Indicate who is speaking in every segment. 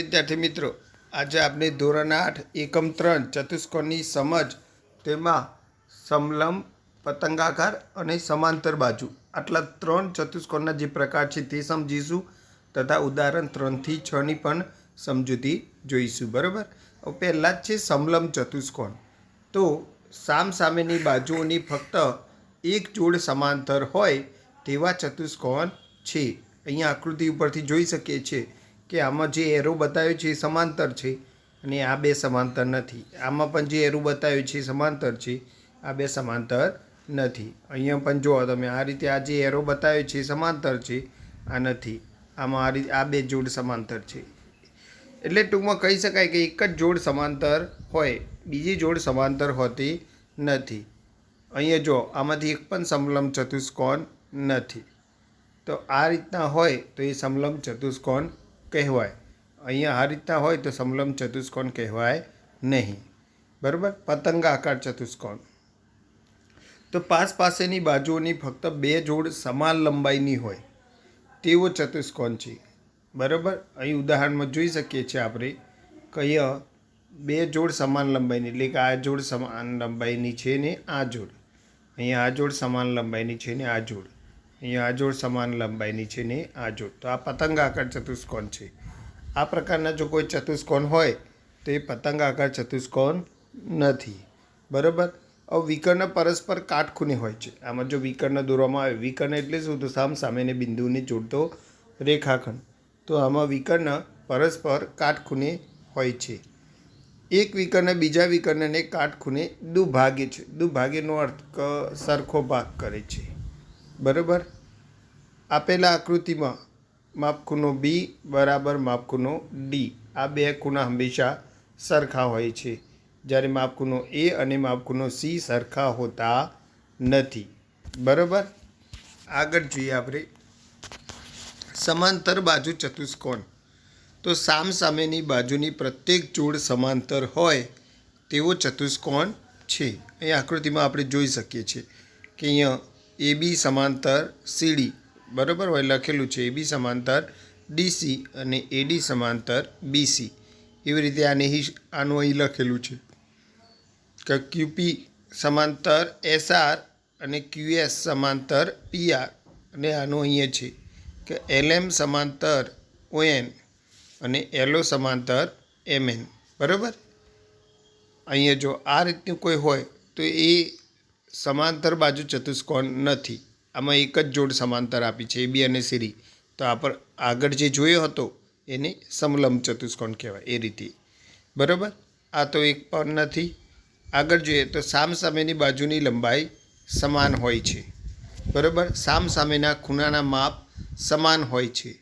Speaker 1: વિદ્યાર્થી મિત્રો, આજે આપણે ધોરણ 8 એકમ 3 ચતુષ્કોણની સમજ તેમાં સમલંબ, પતંગાકાર અને સમાંતર બાજુ આટલા 3 ચતુષ્કોણના જે પ્રકાર છે તે સમજીશું તથા ઉદાહરણ 3 થી 6 ની પણ સમજૂતી જોઈશું. બરાબર. હવે પહેલાં જ છે સમલંબ ચતુષ્કોણ. તો સામસામેની બાજુઓની ફક્ત એક જોડ સમાંતર હોય તેવા ચતુષ્કોણ છે. અહીંયા આકૃતિ ઉપરથી જોઈ શકીએ છીએ કે આમાં જે એરો બતાવ્યો છે એ સમાંતર છે અને આ બે સમાંતર નથી. આમાં પણ જે એરો બતાવ્યો છે એ સમાંતર છે, આ બે સમાંતર નથી. અહીંયા પણ જુઓ તમે આ રીતે આ જે એરો બતાવ્યો છે એ સમાંતર છે, આ નથી. આમાં આ બે જોડ સમાંતર છે. એટલે ટૂંકમાં કહી શકાય કે એક જ જોડ સમાંતર હોય, બીજી જોડ સમાંતર હોતી નથી. અહીંયા જો આમાંથી એક પણ સમલંબ ચતુષ્કોણ નથી. તો આ રીતના હોય તો એ સમલંબ ચતુષ્કોણ કહેવાય. અહીંયા આ રીતના હોય તો સમલંબ ચતુષ્કોણ કહેવાય નહીં. બરાબર. પતંગાકાર ચતુષ્કોણ. તો પાસેની બાજુઓની ફક્ત બે જોડ સમાન લંબાઈની હોય તેવો ચતુષ્કોણ છે. બરાબર. અહીં ઉદાહરણમાં જોઈ શકીએ છીએ આપણે કે અહીંયા બે જોડ સમાન લંબાઈની, એટલે કે આ જોડ સમાન લંબાઈની છે ને આ જોડ, અહીંયા આ જોડ સમાન લંબાઈની છે ને આ જોડ, અહીંયા આ જોડ સમાન લંબાઈની છે ને આ જોડ. તો આ પતંગાકાર ચતુષ્કોણ છે. આ પ્રકારના જો કોઈ ચતુષ્કોણ હોય તો એ પતંગાકાર ચતુષ્કોણ નથી. બરાબર. હવે વિકર્ણ પરસ્પર કાટખૂણે હોય છે. આમાં જો વિકર્ણ દોરવામાં આવે, વિકર્ણ એટલે શું? તો સામસામેને બિંદુને જોડતો રેખાખંડ. તો આમાં વિકર્ણ પરસ્પર કાટખૂણે હોય છે. એક વિકર્ણ બીજા વિકર્ણને કાટખૂણે દુભાગે છે. દુભાગેનો અર્થ સરખો ભાગ કરે છે. બરાબર. આપેલા આકૃતિમાં માપખૂણો બી બરાબર માપખૂણો ડી, આ બે ખૂણા હંમેશા સરખા હોય છે, જ્યારે માપખૂણો એ અને માપખૂણો સી સરખા હોતા નથી. બરાબર. આગળ જોઈએ આપણે સમાંતર બાજુ ચતુષ્કોણ. તો સામસામેની બાજુની પ્રત્યેક જોડ સમાંતર હોય તેવો ચતુષ્કોણ છે. અહીં આકૃતિમાં આપણે જોઈ શકીએ છીએ કે અહીંયા એ બી સમાંતર સીડી, બરાબર હોય લખેલું છે, એ બી સમાંતર ડીસી અને એડી સમાંતર બીસી. એવી રીતે આનું અહીં લખેલું છે કે ક્યુપી સમાંતર એસઆર અને ક્યુએસ સમાંતર પીઆર, અને આનું અહીંયા છે કે એલએમ સમાંતર ઓએન અને એલઓ સમાંતર એમએન. બરાબર. અહીંયા જો આ રીતનું કોઈ હોય તો એ સમાંતર બાજુ ચતુષ્કોણ નથી. આમાં એક જ જોડ સમાંતર આપી છે, એ બી અને સીડી. તો આગળ જે જોયો હતો એને સમલંબ ચતુષ્કોણ કહેવાય એ રીતે. બરાબર. આ તો એક પણ નથી. આગળ જોઈએ તો સામસામેની બાજુની લંબાઈ સમાન હોય છે. બરાબર. સામસામેના ખૂણાના માપ સમાન હોય છે.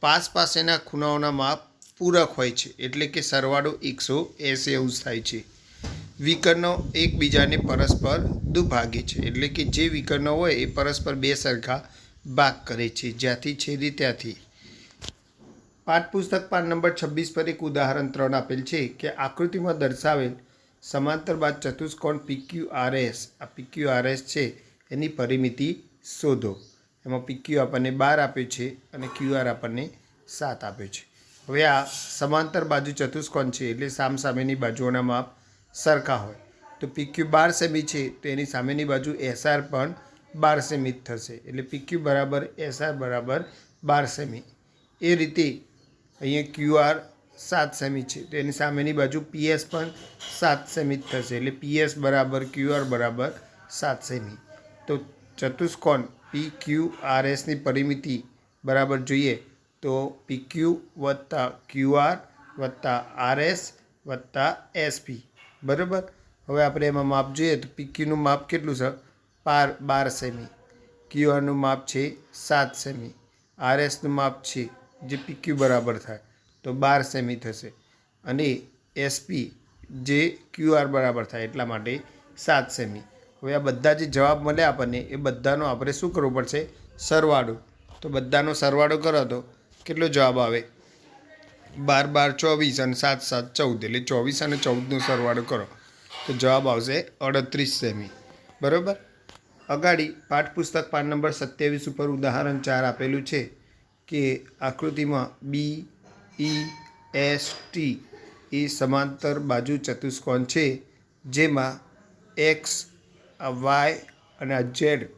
Speaker 1: પાસેના ખૂણાઓના માપ પૂરક હોય છે, એટલે કે સરવાળો 180 અંશ થાય છે. વિકર્ણો એકબીજાને પરસ્પર દુભાગે છે, એટલે કે જે વિકર્ણો હોય એ પરસ્પર બે સરખા ભાગ કરે છે, જ્યાંથી છેદે ત્યાંથી. પાઠ્યપુસ્તક પાન નંબર 26 પર એક ઉદાહરણ 3 આપેલ છે કે આકૃતિમાં દર્શાવેલ સમાંતર બાદ ચતુષ્કોણ PQRS, આ PQRS છે એની પરિમિતિ શોધો. એમાં PQ આપણને 12 આપ્યો છે અને QR આપણને 7 આપ્યો છે. હવે આ સમાંતર બાજુ ચતુષ્કોણ છે એટલે સામસામેની બાજુઓના માપ સરખા હોય. તો PQ 12 સેમી છે તો એની સામેની બાજુ SR પણ 12 સેમી જ થશે, એટલે PQ બરાબર SR બરાબર 12 સેમી. એ રીતે અહીંયા QR 7 સેમી છે તો એની સામેની બાજુ PS પણ 7 સેમી જ થશે, એટલે PS બરાબર QR બરાબર 7 સેમી. તો ચતુષ્કોણ PQRSની પરિમિતિ બરાબર જોઈએ તો PQ વત્તા QR વત્તા RS વત્તા SP. બરાબર. હવે આપણે એમાં માપ જોઈએ તો PQનું માપ કેટલું છે? 12 સેમી. QRનું માપ છે 7 સેમી. RSનું માપ છે જે PQ બરાબર થાય તો 12 સેમી થશે, અને SP જે QR બરાબર થાય એટલા માટે 7 સેમી. હવે આ બધા જે જવાબ મળે આપણને એ બધાનો આપણે શું કરવું પડશે? સરવાળો. તો બધાનો સરવાળો કરો તો કેટલો જવાબ આવે? 12 12 24 અને 7 7 14, એટલે 24 અને 14નો સરવાળો કરો તો જવાબ આવશે 38 સેમી. બરાબર. અગાડી પાઠ્યપુસ્તક પાન નંબર 27 ઉપર ઉદાહરણ 4 આપેલું છે કે આકૃતિમાં BE એસ ટી એ સમાંતર બાજુ ચતુષ્કોણ છે જેમાં એક્સ, વાય અને ઝેડ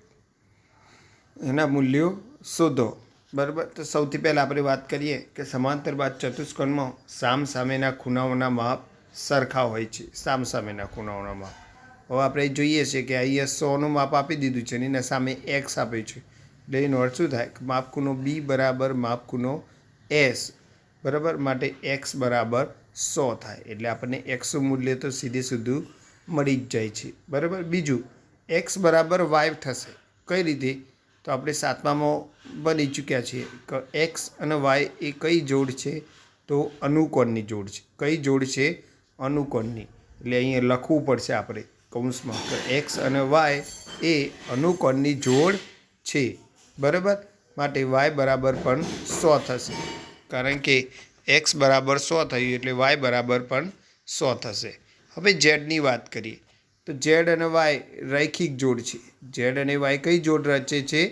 Speaker 1: એના મૂલ્યો શોધો. બરાબર. તો સૌથી પહેલાં આપણે વાત કરીએ કે સમાંતર બાજુ ચતુષ્કોણમાં સામસામેના ખૂણાઓના માપ સરખા હોય છે. સામસામેના ખૂણાઓના માપ. હવે આપણે જોઈએ છીએ કે અહીંયા 100નું માપ આપી દીધું છે અને એના સામે એક્સ આપ્યું છે. એટલે એનો અર્થ શું થાય કે માપ ખૂણો બી બરાબર માપ ખૂણો એસ. બરાબર. માટે એક્સ બરાબર 100 થાય. એટલે આપણને એક્સનું મૂલ્ય તો સીધે સીધું મળી જ જાય છે. બરાબર. બીજું એક્સ બરાબર વાય થશે. કઈ રીતે? તો આપણે 7મામાં બની ચૂક્યા છીએ કે એક્સ અને વાય એ કઈ જોડ છે? તો અનુકોણની જોડ છે. કઈ જોડ છે? અનુકોણની. એટલે અહીંયા લખવું પડશે આપણે કૌંસમાં કે એક્સ અને વાય એ અનુકોણની જોડ છે. બરાબર. માટે વાય બરાબર પણ 100 થશે. કારણ કે એક્સ બરાબર 100 થયું એટલે વાય બરાબર પણ 100 થશે. હવે ઝેડની વાત કરીએ તો ઝેડ અને વાય રૈખિક જોડ છે. ઝેડ અને વાય કઈ જોડ રચે છે?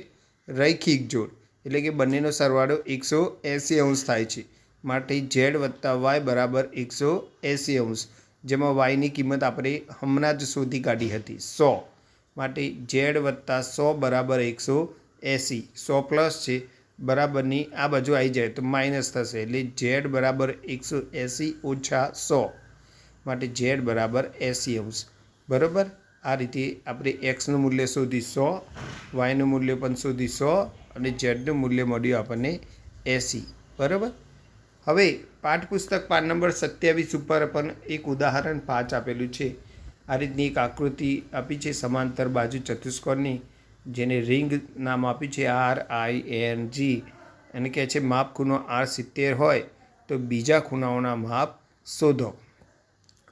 Speaker 1: રૈખિક જોડ. એટલે કે બંનેનો સરવાળો 180° થાય છે. માટે ઝેડ વત્તા વાય બરાબર 180°. જેમાં વાયની કિંમત આપણે હમણાં જ શોધી કાઢી હતી 100. માટે ઝેડ વત્તા 100 બરાબર 180. 100 પ્લસ છે બરાબરની આ બાજુ આવી જાય તો માઇનસ થશે. એટલે ઝેડ બરાબર 180 ઓછા 100. માટે ઝેડ બરાબર 80°. બરાબર. આ રીતે આપણે એક્સનું મૂલ્ય શોધી 100, વાયનું મૂલ્ય પણ શોધી 100 અને ઝેડનું મૂલ્ય મળ્યું આપણને 80. બરાબર. હવે પાઠ્યપુસ્તક પાન નંબર 27 ઉપર પણ એક ઉદાહરણ 5 આપેલું છે. આ રીતની એક આકૃતિ આપી છે સમાંતર બાજુ ચતુષ્કોણની, જેને રિંગ નામ આપ્યું છે RING. એને કહે છે માપ ખૂણો R 70 હોય તો બીજા ખૂણાઓના માપ શોધો.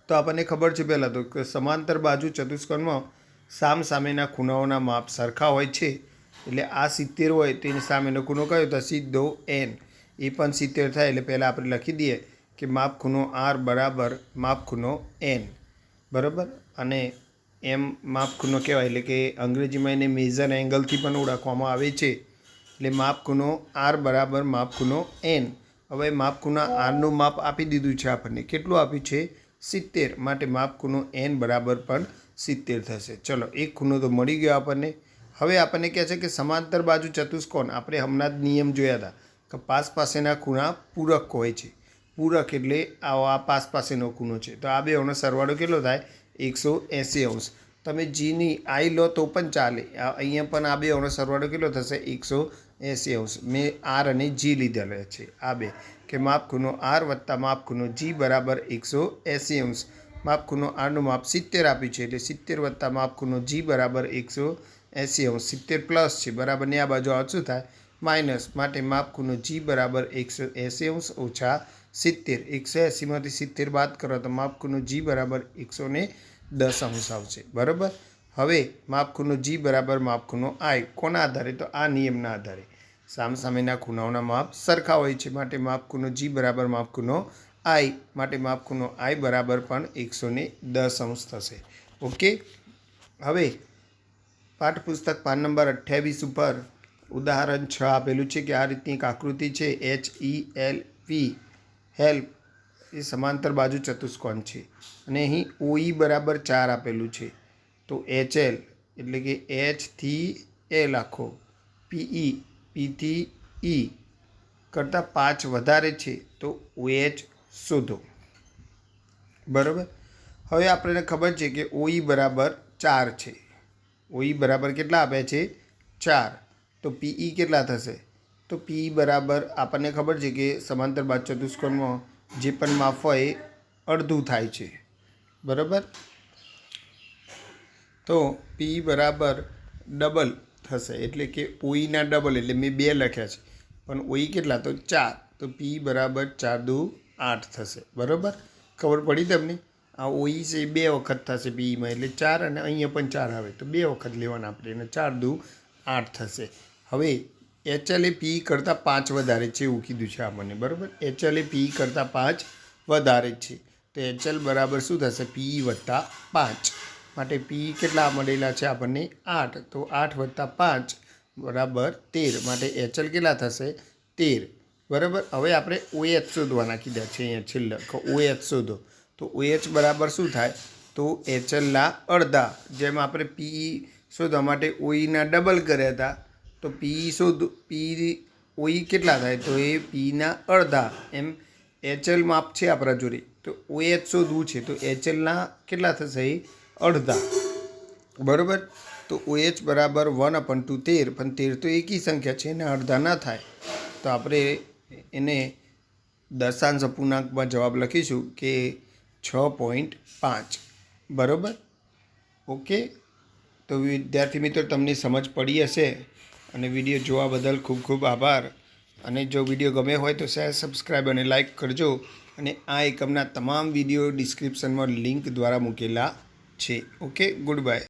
Speaker 1: તો આપણને ખબર છે પહેલાં તો કે સમાંતર બાજુ ચતુષ્કોણમાં સામસામેના ખૂણાઓના માપ સરખા હોય છે. એટલે આ 70 હોય તેની સામેનો ખૂણો કયો? તો સીધો N. એ પણ 70 થાય. એટલે પહેલાં આપણે લખી દઈએ કે માપ ખૂણો R બરાબર માપ ખૂણો N. બરાબર. અને એમ માપ ખૂણો કહેવાય. એટલે કે અંગ્રેજીમાં એને મેજર એંગલથી પણ ઓળખવામાં આવે છે. એટલે માપ ખૂણો R બરાબર માપ ખૂણો N. હવે માપ ખૂણા Rનું માપ આપી દીધું છે આપણને. કેટલું આપ્યું છે? 70. માટે માપ ખૂણો N બરાબર પણ 70 થશે. ચલો એક ખૂણો તો મળી ગયો આપણને. હવે આપણને કહે છે કે સમાંતર બાજુ ચતુષ્કોણ આપણે હમણાં જ નિયમ જોયા હતા કે પાસ પાસેના ખૂણા પૂરક હોય છે. પૂરક એટલે આ પાસ પાસેનો ખૂણો છે. તો આ બેનો સરવાળો કેટલો થાય? 180°. તમે જીની આઈ લો તો પણ ચાલે. અહીંયા પણ આ બેનો સરવાળો કેટલો થશે? 180°. મેં આર અને જી લીધેલા છે. આ બે કે માપ ખૂણો R વત્તા માપ ખૂણો G બરાબર 180°. માપ ખૂણો Rનું માપ 70 આપ્યું છે. એટલે 70 વત્તા માપ ખૂણો G બરાબર 180°. 70 પ્લસ છે બરાબરની આ બાજુ શું થાય? માઇનસ. માટે માપ ખૂણો G બરાબર 180° ઓછા 70. 180માંથી 70 બાદ કરો તો માપ ખૂણો G બરાબર 110° આવશે. બરાબર. હવે માપ ખૂણો G બરાબર માપ ખૂણો I કોના આધારે? તો આ નિયમના આધારે. સામસામેના ખૂણાઓના માપ સરખા હોય છે. માટે માપ ખૂણો G બરાબર માપ ખૂણો I. માટે માપ ખૂણો I બરાબર પણ 110° થશે. ઓકે. હવે પાઠ્યપુસ્તક પાન નંબર 28 ઉપર ઉદાહરણ 6 આપેલું છે કે આ રીતની એક આકૃતિ છે HELP. હેલ્પ એ સમાંતર બાજુ ચતુષ્કોણ છે અને અહીં OE બરાબર 4 આપેલું છે. તો HL એટલે કે H થી L આખો, PE P થી E કરતાં 5 વધારે છે તો OH શોધો. બરાબર. હવે આપણને ખબર છે કે OE બરાબર 4 છે. OE બરાબર કેટલા આપ્યા છે? 4. તો PE કેટલા થશે? તો PE બરાબર આપણને ખબર છે કે સમાંતર બાજુ ચતુષ્કોણમાં જે પણ માપ હોય એ અડધું થાય છે. બરાબર. તો PE બરાબર ડબલ થશે. એટલે કે OEના ડબલ. એટલે મેં 2 લખ્યા છે પણ OE કેટલા? તો 4. તો PE બરાબર 4 દુ 8 થશે. બરાબર. ખબર પડી તમને? આ OE છે 2 વખત થશે PEમાં. એટલે 4 અને અહીંયા પણ 4 આવે તો 2 વખત લેવાના આપણે. અને 4 દુ 8 થશે. હવે HL એ PE કરતાં 5 વધારે છે એવું કીધું છે આપણને. બરાબર. HL એ PE કરતાં 5 વધારે છે. તો HL બરાબર શું થશે? PE વત્તા 5. માટે PE કેટલા મળેલા છે આપણને? 8. તો 8 વત્તા 5 બરાબર 13. માટે HL કેટલા થશે? 13. બરાબર. હવે આપણે OH શોધવાના કીધા છે અહીંયા છેલ્લે OH શોધો. તો OH બરાબર શું થાય? તો HLના અડધા. જેમ આપણે PE શોધવા માટે OEના ડબલ કર્યા હતા, તો PE OE કેટલા થાય? તો એ Pના અડધા. એમ HL માપ છે આપણા જોડે, તો OH શોધવું છે, તો HLના કેટલા થશે? અડધા. બરાબર. તો OH બરાબર 1/13, પણ 13 તો એકી સંખ્યા છે, એને અડધા ના થાય. તો આપણે એને દશાંશ અપૂર્ણાંકમાં જવાબ લખીશું કે 6.5. બરાબર. ઓકે. તો વિદ્યાર્થી મિત્રો, તમને સમજ પડી હશે, અને વિડીયો જોવા બદલ ખૂબ ખૂબ આભાર. અને જો વિડીયો ગમે હોય તો શેર, સબસ્ક્રાઈબ અને લાઈક કરજો. અને આ એકમના તમામ વિડીયો ડિસ્ક્રિપ્શનમાં લિંક દ્વારા મૂકેલા છે. Okay, good bye.